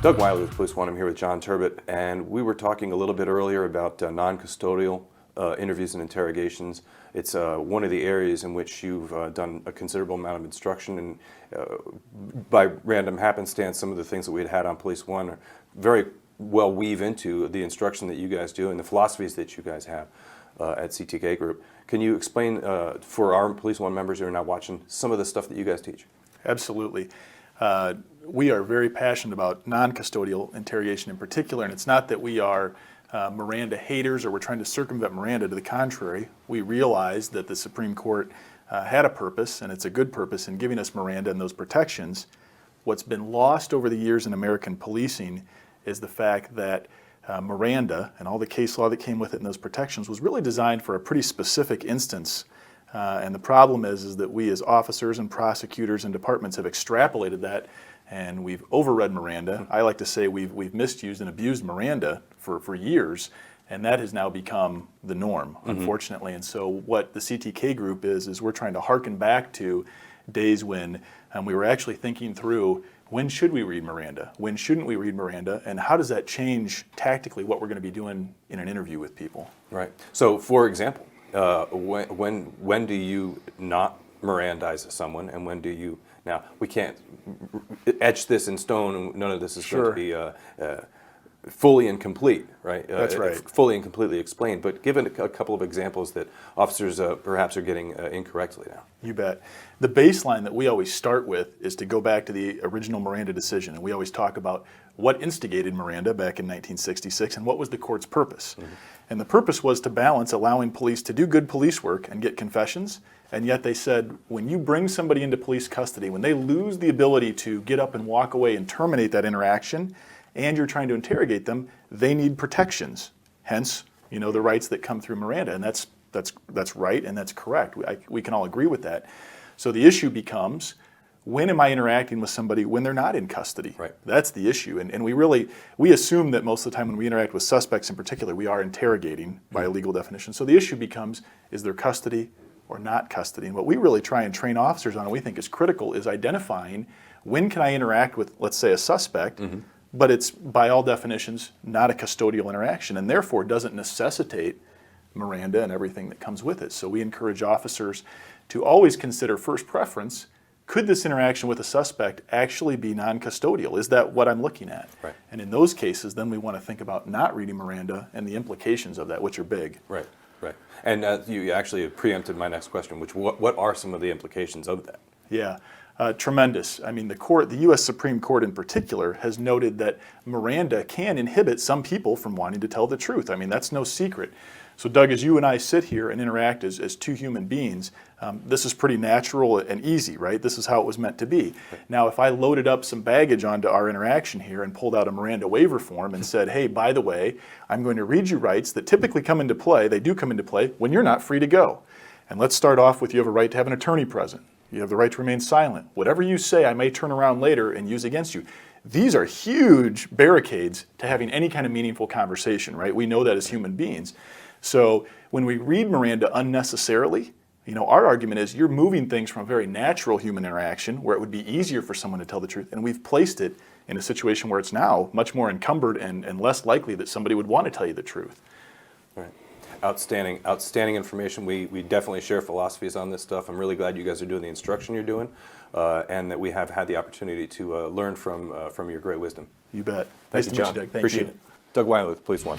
Doug Wiley with Police1. I'm here with Jon Turbett, and we were talking a little bit earlier about non-custodial interviews and interrogations. It's one of the areas in which you've done a considerable amount of instruction, and by random happenstance, some of the things that we had on Police1 are very well weave into the instruction that you guys do and the philosophies that you guys have at CTK Group. Can you explain for our Police1 members who are now watching some of the stuff that you guys teach? Absolutely. We are very passionate about non-custodial interrogation in particular, and it's not that we are Miranda haters or we're trying to circumvent Miranda. To the contrary, we realize that the Supreme Court had a purpose, and it's a good purpose, in giving us Miranda and those protections. What's been lost over the years in American policing is the fact that Miranda and all the case law that came with it and those protections was really designed for a pretty specific instance. And the problem is that we as officers and prosecutors and departments have extrapolated that, and we've overread Miranda. I like to say we've misused and abused Miranda for years, and that has now become the norm, unfortunately. And so what the CTK Group is we're trying to hearken back to days when we were actually thinking through, when should we read Miranda? When shouldn't we read Miranda? And how does that change tactically what we're going to be doing in an interview with people? Right. So, for example, when do you not Mirandize someone, and when do you? Now, we can't etch this in stone, and none of this is going to be fully and complete, right? That's right. Fully and completely explained, but given a couple of examples that officers perhaps are getting incorrectly now. You bet. The baseline that we always start with is to go back to the original Miranda decision, and we always talk about what instigated Miranda back in 1966 and what was the court's purpose. And the purpose was to balance allowing police to do good police work and get confessions, and yet they said when you bring somebody into police custody, when they lose the ability to get up and walk away and terminate that interaction, and you're trying to interrogate them, they need protections. Hence, the rights that come through Miranda, and that's right and that's correct. We can all agree with that. So the issue becomes, when am I interacting with somebody when they're not in custody? Right. That's the issue. And we assume that most of the time when we interact with suspects in particular, we are interrogating by a legal definition. So the issue becomes, is there custody or not custody? And what we really try and train officers on, and we think is critical, is identifying when can I interact with, let's say, a suspect, but it's by all definitions not a custodial interaction, and therefore doesn't necessitate Miranda and everything that comes with it. So we encourage officers to always consider first preference, could this interaction with a suspect actually be non-custodial? Is that what I'm looking at? Right. And in those cases, then we want to think about not reading Miranda and the implications of that, which are big. Right, right. And you actually preempted my next question, which what are some of the implications of that? Yeah. Tremendous. I mean, the U.S. Supreme Court in particular has noted that Miranda can inhibit some people from wanting to tell the truth. I mean, that's no secret. So Doug, as you and I sit here and interact as two human beings, this is pretty natural and easy, right? This is how it was meant to be. Now, if I loaded up some baggage onto our interaction here and pulled out a Miranda waiver form and said, hey, by the way, I'm going to read you rights that typically come into play, they do come into play, when you're not free to go. And let's start off with, you have a right to have an attorney present. You have the right to remain silent. Whatever you say, I may turn around later and use against you. These are huge barricades to having any kind of meaningful conversation, right? We know that as human beings. So when we read Miranda unnecessarily, our argument is you're moving things from a very natural human interaction where it would be easier for someone to tell the truth, and we've placed it in a situation where it's now much more encumbered and less likely that somebody would want to tell you the truth. Right. Outstanding information. We definitely share philosophies on this stuff. I'm really glad you guys are doing the instruction you're doing, and that we have had the opportunity to learn from your great wisdom. You bet. Thank Nice you, to Jon. meet you, Doug. Thank Appreciate you. it. Doug Wiley with Police1.